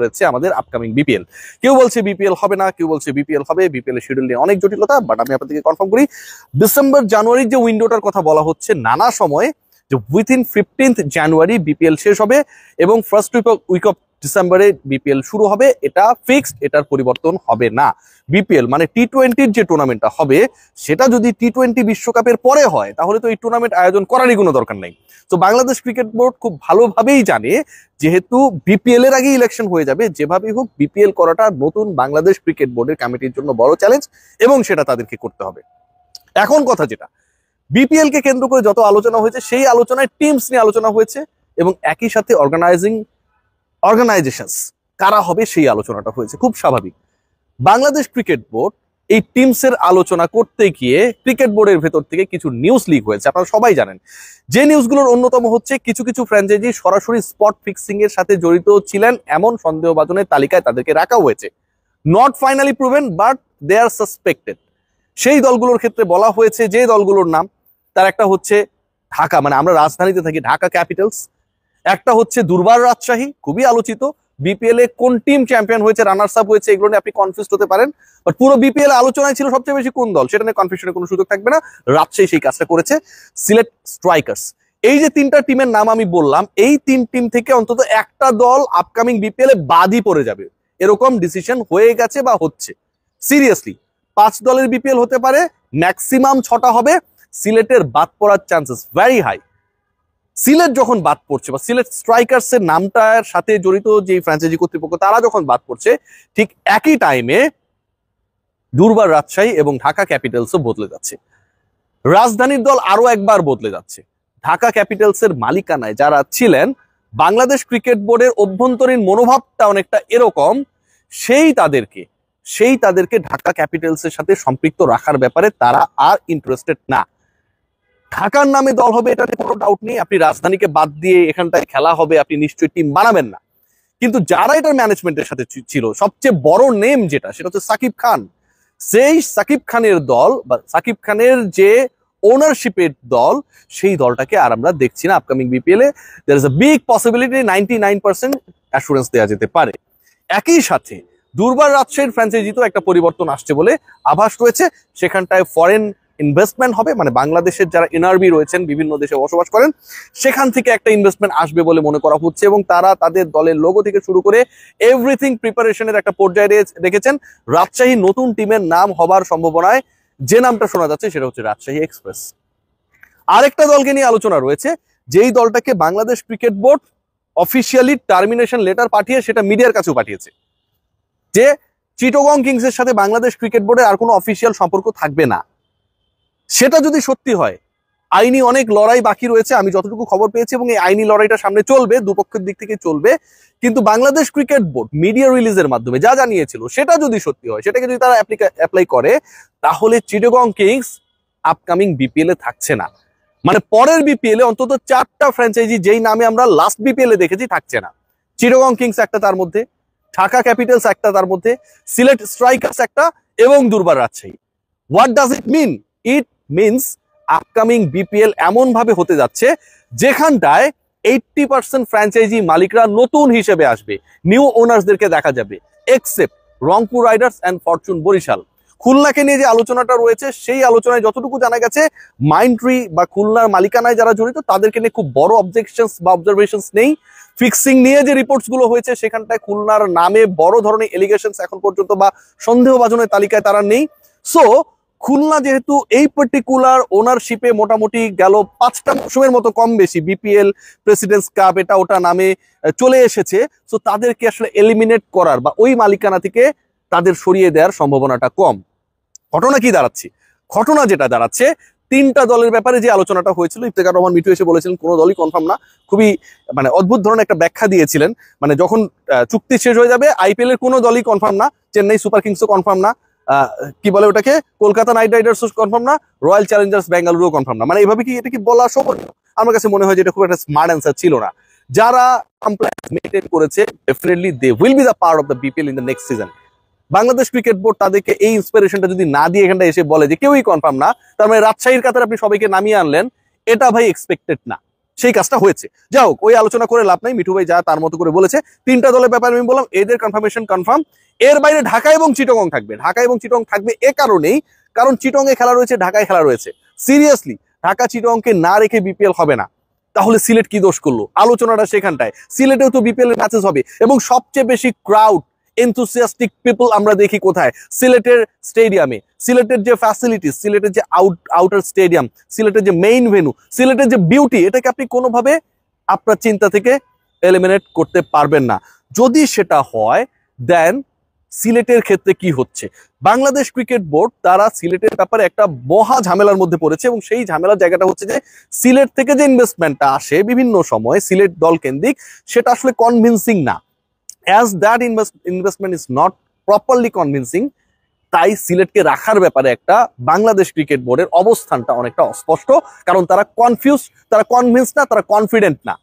রয়েছে আমাদের upcoming BPL. কেউ বলছে বিপিএল হবে না, কেউ বলছে বিপিএল হবে। বিপিএল এর শিডিউল নিয়ে অনেক জটিলতা, বাট আমি আপনাদেরকে কনফার্ম করি ডিসেম্বর জানুয়ারির যে উইন্ডোটার কথা বলা হচ্ছে নানা সময়, যে উইথিন 15th জানুয়ারি বিপিএল শেষ হবে এবং ফার্স্ট উইক অফ ডিসেম্বরে বিপিএল শুরু হবে। এটা ফিক্সড, এটার পরিবর্তন হবে না। বিপিএল মানে টি-20-র যে টুর্নামেন্টটা হবে সেটা যদি টি-20 বিশ্বকাপের পরে হয় তাহলে তো এই টুর্নামেন্ট আয়োজন করারই কোনো দরকার নেই। তো বাংলাদেশ ক্রিকেট বোর্ড খুব ভালোভাবেই জানে যেহেতু বিপিএল এর আগে ইলেকশন হয়ে যাবে, যেভাবেই হোক বিপিএল করাটা নতুন বাংলাদেশ ক্রিকেট বোর্ডের কমিটির জন্য বড় চ্যালেঞ্জ এবং সেটা তাদেরকে করতে হবে। এখন কথা যেটা, বিপিএল কে কেন্দ্র করে যত আলোচনা হয়েছে সেই আলোচনায় টিমস নিয়ে আলোচনা হয়েছে এবং একই সাথে অর্গানাইজেশনস কারা হবে সেই আলোচনাটা হয়েছে। খুব স্বাভাবিক, বাংলাদেশ ক্রিকেট বোর্ড এই টিমসের আলোচনা করতে গিয়ে ক্রিকেট বোর্ডের ভেতর থেকে কিছু নিউজ লিক হয়েছে, আপনারা সবাই জানেন। যে নিউজগুলোর অন্যতম হচ্ছে কিছু কিছু ফ্র্যাঞ্চাইজি সরাসরি স্পট ফিক্সিং এর সাথে জড়িত ছিলেন এমন সন্দেহভাজনের তালিকায় তাদেরকে রাখা হয়েছে। Not finally proven but they are suspected. সেই দলগুলোর ক্ষেত্রে বলা হয়েছে যে দলগুলোর নাম, তার একটা হচ্ছে ঢাকা, মানে আমরা রাজধানীতে থাকি, ঢাকা ক্যাপিটালস। একটা হচ্ছে দুর্বার রাজশাহী, খুবই আলোচিত। বিপিএল এ কোন টিম চ্যাম্পিয়ন হয়েছে, রানার্স আপ হয়েছে, এগুলো নিয়ে আপনি কনফিউজ হতে পারেন, বাট পুরো বিপিএল আলোচনায় ছিল সবচেয়ে বেশি কোন দল, সেটা নিয়ে কনফিউশনের কোনো সুযোগ থাকবে না। রাজশাহী সেই কাজটা করেছে। সিলেট স্ট্রাইকার্স। এই যে তিনটা টিমের নাম আমি বললাম, এই তিন টিম থেকে অন্তত একটা দল আপকামিং বিপিএল এ বাদই পড়ে যাবে, এরকম ডিসিশন হয়ে গেছে বা হচ্ছে। সিরিয়াসলি 5 দলের বিপিএল হতে পারে, ম্যাক্সিমাম 6টা হবে। সিলেটের বাদ পড়ার চান্সেস ভেরি হাই। সিলেট যখন বাদ পড়ছে বা সিলেট স্ট্রাইকার্স এর নামটার সাথে জড়িত যে ফ্র্যাঞ্চাইজি কর্তৃপক্ষ তারা যখন বাদ পড়ছে, ঠিক একই টাইমে দুর্বার রাজশাহী এবং ঢাকা ক্যাপিটালসও বদলে যাচ্ছে। রাজধানীর দল আরো একবার বদলে যাচ্ছে। ঢাকা ক্যাপিটালস এর মালিকানায় যারা ছিলেন, বাংলাদেশ ক্রিকেট বোর্ডের অভ্যন্তরীণ মনোভাবটা অনেকটা এরকম, সেই তাদেরকে ঢাকা ক্যাপিটালস এর সাথে সম্পৃক্ত রাখার ব্যাপারে তারা আর ইন্টারেস্টেড না। ঢাকার নামে দল হবে এটাতে কোনো ডাউট নেই, আপনি রাজধানীকে বাদ দিয়ে এখানটায় খেলা হবে, আপনি নিশ্চয়ই টিম বানাবেন না। কিন্তু যারা এটার ম্যানেজমেন্টের সাথে ছিল, সবচেয়ে বড় নেম যেটা, সেটা হচ্ছে সাকিব খান। সেই সাকিব খানের দল বা সাকিব খানের যে ওনারশিপের দল, সেই দলটাকে আর আমরা দেখছি না আপকামিং বিপিএল এ। There is a big possibility, 99% assurance দেওয়া যেতে পারে। একই সাথে দুর্বার রাজশাহীর ফ্র্যাঞ্চাইজিতেও একটা পরিবর্তন আসছে বলে আভাস রয়েছে। সেখানটায় ফরেন ইনভেস্টমেন্ট হবে, মানে বাংলাদেশের যারা এনআরবি রয়েছেন, বিভিন্ন দেশে বসবাস করেন, সেখান থেকে একটা ইনভেস্টমেন্ট আসবে বলে মনে করা হচ্ছে এবং তারা তাদের দলের লোগো থেকে শুরু করে এভরিথিং প্রিপারেশনের একটা পর্যায়ে রেখেছেন। রাজশাহী নতুন টিমের নাম হবার সম্ভাবনায় যে নামটা শোনা যাচ্ছে সেটা হচ্ছে রাজশাহী এক্সপ্রেস। আরেকটা দলকে নিয়ে আলোচনা রয়েছে, যেই দলটাকে Bangladesh cricket board officially termination letter পাঠিয়ে সেটা মিডিয়ার কাছেও পাঠিয়েছে, যে চিটাগং কিংস এর সাথে বাংলাদেশ ক্রিকেট বোর্ডের আর কোনো অফিসিয়াল সম্পর্ক থাকবে না। সেটা যদি সত্যি হয়, আইনি অনেক লড়াই বাকি রয়েছে আমি যতটুকু খবর পেয়েছি, এবং এই আইনি লড়াইটা সামনে চলবে, দুপক্ষের দিক থেকে চলবে। কিন্তু বাংলাদেশ ক্রিকেট বোর্ড মিডিয়া রিলিজের মাধ্যমে যা জানিয়েছিল সেটা যদি সত্যি হয়, সেটাকে যদি তারা অ্যাপ্লাই করে, তাহলে চিটাগং কিংস আপকামিং বিপিএল এ থাকছে না। মানে পরের বিপিএল এ অন্তত 4টা ফ্র্যাঞ্চাইজি যেই নামে আমরা লাস্ট বিপিএল এ দেখেছি থাকছে না। চিটাগং কিংস একটা তার মধ্যে, ঢাকা ক্যাপিটালস একটা তার মধ্যে, সিলেট স্ট্রাইকার্স একটা এবং দুর্বার রাজশাহী। What does it mean? It means upcoming BPL এমন ভাবে হতে যাচ্ছে যেখানটায় 80% ফ্র্যাঞ্চাইজি মালিকরা নতুন হিসেবে আসবে, নিউ ওনার্সদেরকে দেখা যাবে, except Rangpur Riders and Fortune Barishal. খুলনাকে নিয়ে যে আলোচনাটা রয়েছে, সেই আলোচনায় যতটুকু জানা গেছে, মাইন্ডট্রি বা খুলনার মালিকানায় যারা জড়িত তাদেরকে নিয়ে খুব বড় অবজেকশনস বা অবজারভেশনস নেই। ফিক্সিং নিয়ে যে রিপোর্টস গুলো হয়েছে, সেখানটায় খুলনার নামে বড় ধরনের এলিগেশনস এখন পর্যন্ত বা সন্দেহভাজনের তালিকায় তারা নেই। সো খুলনা যেহেতু এই পার্টিকুলার ওনারশিপে মোটামুটি গেল 5টা মৌসুমের মতো কম বেশি বিপিএল, প্রেসিডেন্টস কাপ, এটা ওটা নামে চলে এসেছে, সো তাদেরকে আসলে এলিমিনেট করার বা ওই মালিকানা থেকে তাদের সরিয়ে দেওয়ার সম্ভাবনাটা কম। ঘটনা কি দাঁড়াচ্ছে? ঘটনা যেটা দাঁড়াচ্ছে, 3টা দলের ব্যাপারে যে আলোচনাটা হয়েছিল, ইফতেখার রহমান মিঠু এসে বলেছিলেন কোনো দলই কনফার্ম না। খুবই মানে অদ্ভুত ধরনের একটা ব্যাখ্যা দিয়েছিলেন, মানে যখন চুক্তি শেষ হয়ে যাবে আইপিএল এর কোনো দলই কনফার্ম না, চেন্নাই সুপার কিংসও কনফার্ম না, কি বলে ওটাকে, কলকাতা নাইট রাইডার্স কনফার্ম না, রয়্যাল চ্যালেঞ্জার্স বেঙ্গালুরু কনফার্ম না। মানে এইভাবে কি এটা কি বলা সম্ভব? আমার কাছে মনে হয় যে এটা খুব একটা স্মার্ট অ্যান্সার ছিল না। যারা কমপ্লেক্স মেইনটেইন করেছে, definitely they will be the part of the BPL in the next season. Bangladesh cricket board তাদেরকে এই ইন্সপিরেশনটা যদি না দিয়ে এখানটা এসে বলে যে কেউই কনফার্ম না, তার মানে রাজশাহীর কাতারে আপনি সবাইকে নামিয়ে আনলেন, এটা ভাই এক্সপেক্টেড না। সেই কাজটা হয়েছে। যাই হোক, ওই আলোচনা করে লাভ নাই, মিঠু ভাই যা তার মতো করে বলেছে। 3টা দলের ব্যাপারে আমি বললাম, এদের কনফার্মেশন কনফার্ম। এর বাইরে ঢাকা এবং চিটাগং থাকবে। ঢাকা এবং চিটাগং থাকবে এ কারণেই, কারণ চিটাগং এ খেলা রয়েছে, ঢাকায় খেলা রয়েছে। সিরিয়াসলি ঢাকা চিটাগংকে না রেখে বিপিএল হবে না, তাহলে সিলেট কি দোষ করলো? আলোচনাটা সেখানটায়। সিলেটেও তো বিপিএল এর ম্যাচেস হবে, এবং সবচেয়ে বেশি ক্রাউড এনথুসিয়াস্টিক পিপল আমরা দেখি কোথায়? সিলেটের স্টেডিয়ামে। সিলেটের যে ফ্যাসিলিটিস, সিলেটের যে আউটার স্টেডিয়াম, সিলেটের যে মেইন ভেন্যু, সিলেটের যে বিউটি, এটাকে আপনি কোনোভাবে আপনার চিন্তা থেকে এলিমিনেট করতে পারবেন না। যদি সেটা হয়, দেন সিলেটের ক্ষেত্রে কি হচ্ছে? বাংলাদেশ ক্রিকেট বোর্ড তারা সিলেটের ব্যাপারে একটা মহা ঝামেলার মধ্যে পড়েছে, এবং সেই ঝামেলার জায়গাটা হচ্ছে যে সিলেট থেকে যে ইনভেস্টমেন্টটা আসে বিভিন্ন সময় সিলেট দল কেন্দ্রিক, সেটা আসলে কনভিন্সিং না। As that investment is not properly convincing, তাই সিলেটকে রাখার ব্যাপারে একটা বাংলাদেশ ক্রিকেট বোর্ডের অবস্থানটা অনেকটা অস্পষ্ট, কারণ তারা কনফিউজ, তারা কনভিন্স না, তারা কনফিডেন্ট না।